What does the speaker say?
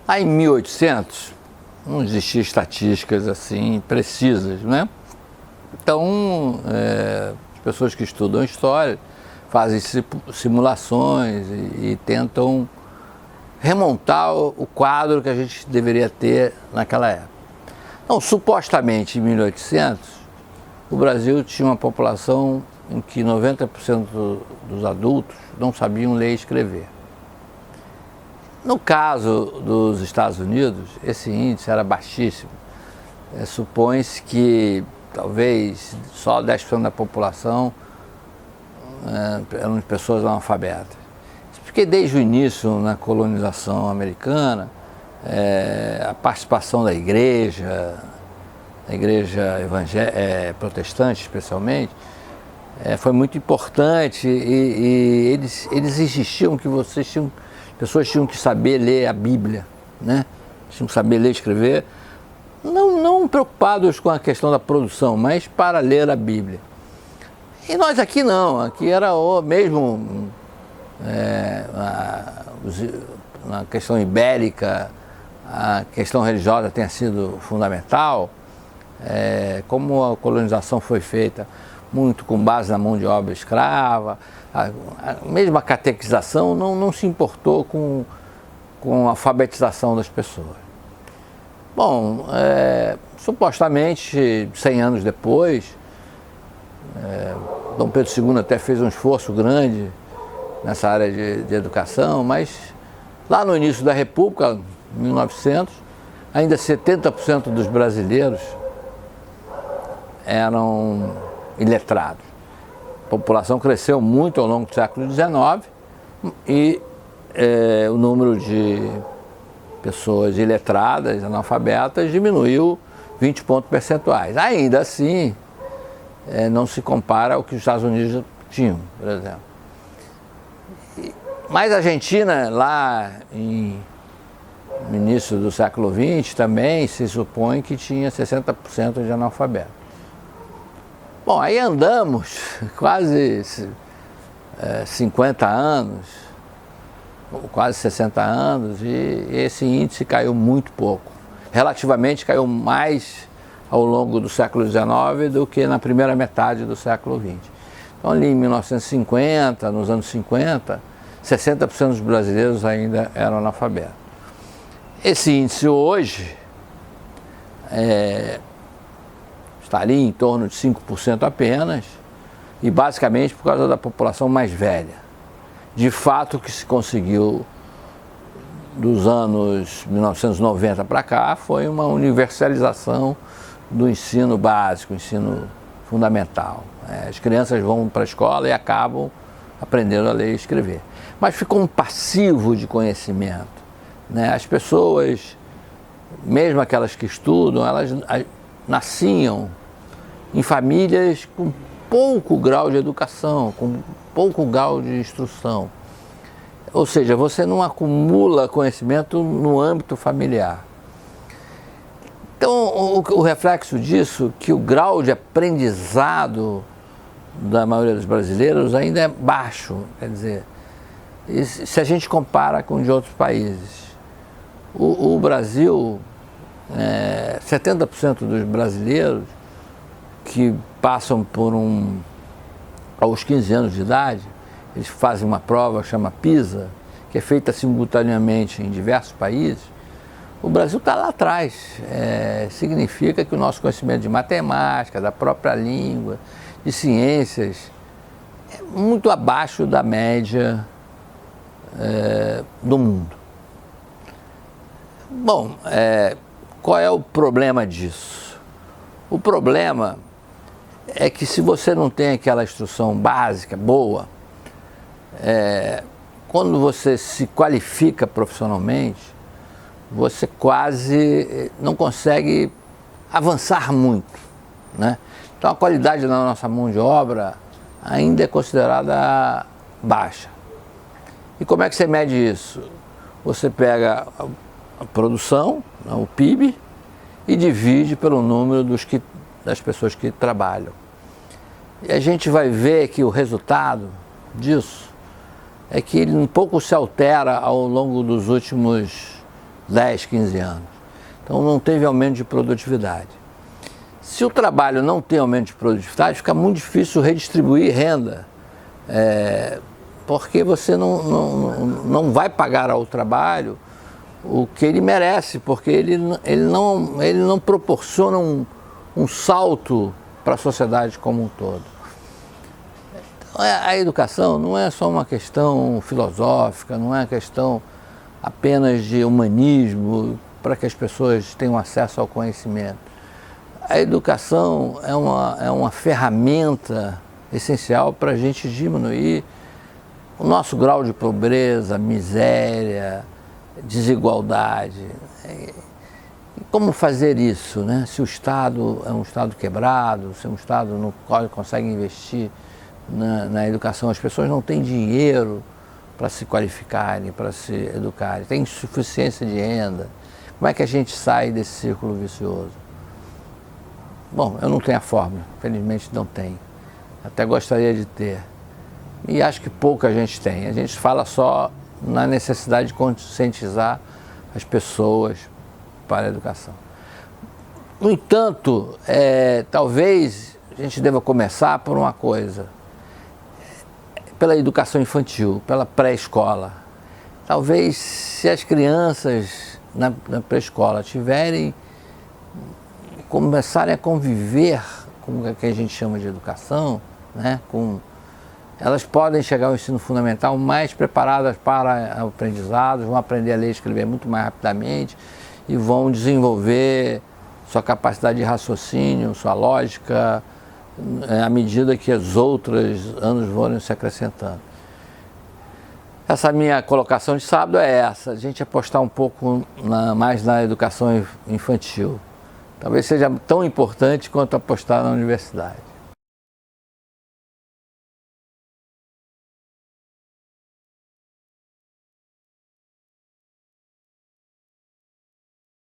Lá em 1800, não existiam estatísticas assim precisas, né? Então, as pessoas que estudam história fazem simulações e tentam remontar o quadro que a gente deveria ter naquela época. Então, supostamente em 1800, o Brasil tinha uma população em que 90% dos adultos não sabiam ler e escrever. No caso dos Estados Unidos, esse índice era baixíssimo. Supõe-se que talvez só 10% da população eram pessoas analfabetas. Porque desde o início, na colonização americana, a participação da igreja protestante especialmente, foi muito importante e eles insistiam que pessoas tinham que saber ler a Bíblia, né? Tinham que saber ler e escrever, não preocupados com a questão da produção, mas para ler a Bíblia. E nós aqui não, aqui era mesmo na questão ibérica, a questão religiosa tenha sido fundamental, como a colonização foi feita muito com base na mão de obra escrava, mesmo a catequização não se importou com a alfabetização das pessoas. Bom, supostamente 100 anos depois, Dom Pedro II até fez um esforço grande nessa área de educação, mas lá no início da República, 1900, ainda 70% dos brasileiros eram iletrados. A população cresceu muito ao longo do século XIX e o número de pessoas iletradas, analfabetas, diminuiu 20 pontos percentuais. Ainda assim, não se compara ao que os Estados Unidos tinham, por exemplo. Mas a Argentina, lá no início do século XX, também se supõe que tinha 60% de analfabetos. Bom, aí andamos quase 50 anos, quase 60 anos, e esse índice caiu muito pouco. Relativamente caiu mais ao longo do século XIX do que na primeira metade do século XX. Então ali em 1950, nos anos 50, 60% dos brasileiros ainda eram analfabetos. Esse índice hoje está ali em torno de 5% apenas, e basicamente por causa da população mais velha. De fato, o que se conseguiu dos anos 1990 para cá foi uma universalização do ensino básico, ensino fundamental. As crianças vão para a escola e acabam aprendendo a ler e escrever. Mas ficou um passivo de conhecimento, né? As pessoas, mesmo aquelas que estudam, elas nasciam em famílias com pouco grau de educação, com pouco grau de instrução. Ou seja, você não acumula conhecimento no âmbito familiar. Então, o reflexo disso, que o grau de aprendizado da maioria dos brasileiros ainda é baixo, quer dizer, se a gente compara com de outros países. O Brasil, 70% dos brasileiros que passam aos 15 anos de idade, eles fazem uma prova chama PISA, que é feita simultaneamente em diversos países. O Brasil está lá atrás. Significa que o nosso conhecimento de matemática, da própria língua, de ciências, é muito abaixo da média do mundo. Bom, qual é o problema disso? O problema é que se você não tem aquela instrução básica boa, quando você se qualifica profissionalmente, você quase não consegue avançar muito, né? Então a qualidade da nossa mão de obra ainda é considerada baixa. E como é que você mede isso? Você pega a produção, o PIB, e divide pelo número das pessoas que trabalham. E a gente vai ver que o resultado disso é que ele um pouco se altera ao longo dos últimos 10, 15 anos. Então não teve aumento de produtividade. Se o trabalho não tem aumento de produtividade, fica muito difícil redistribuir renda, porque você não vai pagar ao trabalho o que ele merece, porque ele não proporciona um salto para a sociedade como um todo. Então, a educação não é só uma questão filosófica, não é uma questão apenas de humanismo, para que as pessoas tenham acesso ao conhecimento. A educação é uma ferramenta essencial para a gente diminuir o nosso grau de pobreza, miséria, desigualdade. Como fazer isso, né? Se o Estado é um Estado quebrado, se é um Estado no qual consegue investir na educação, as pessoas não têm dinheiro para se qualificarem, para se educarem, tem insuficiência de renda. Como é que a gente sai desse círculo vicioso? Bom, eu não tenho a fórmula, felizmente não tenho. Até gostaria de ter. E acho que pouca gente tem. A gente fala só na necessidade de conscientizar as pessoas para a educação. No entanto, talvez a gente deva começar por uma coisa, pela educação infantil, pela pré-escola. Talvez se as crianças na pré-escola começarem a conviver com o que a gente chama de educação, né, elas podem chegar ao ensino fundamental mais preparadas para o aprendizado, vão aprender a ler e escrever muito mais rapidamente e vão desenvolver sua capacidade de raciocínio, sua lógica, à medida que os outros anos vão se acrescentando. Essa minha colocação de sábado é essa, a gente apostar um pouco mais na educação infantil. Talvez seja tão importante quanto apostar na universidade.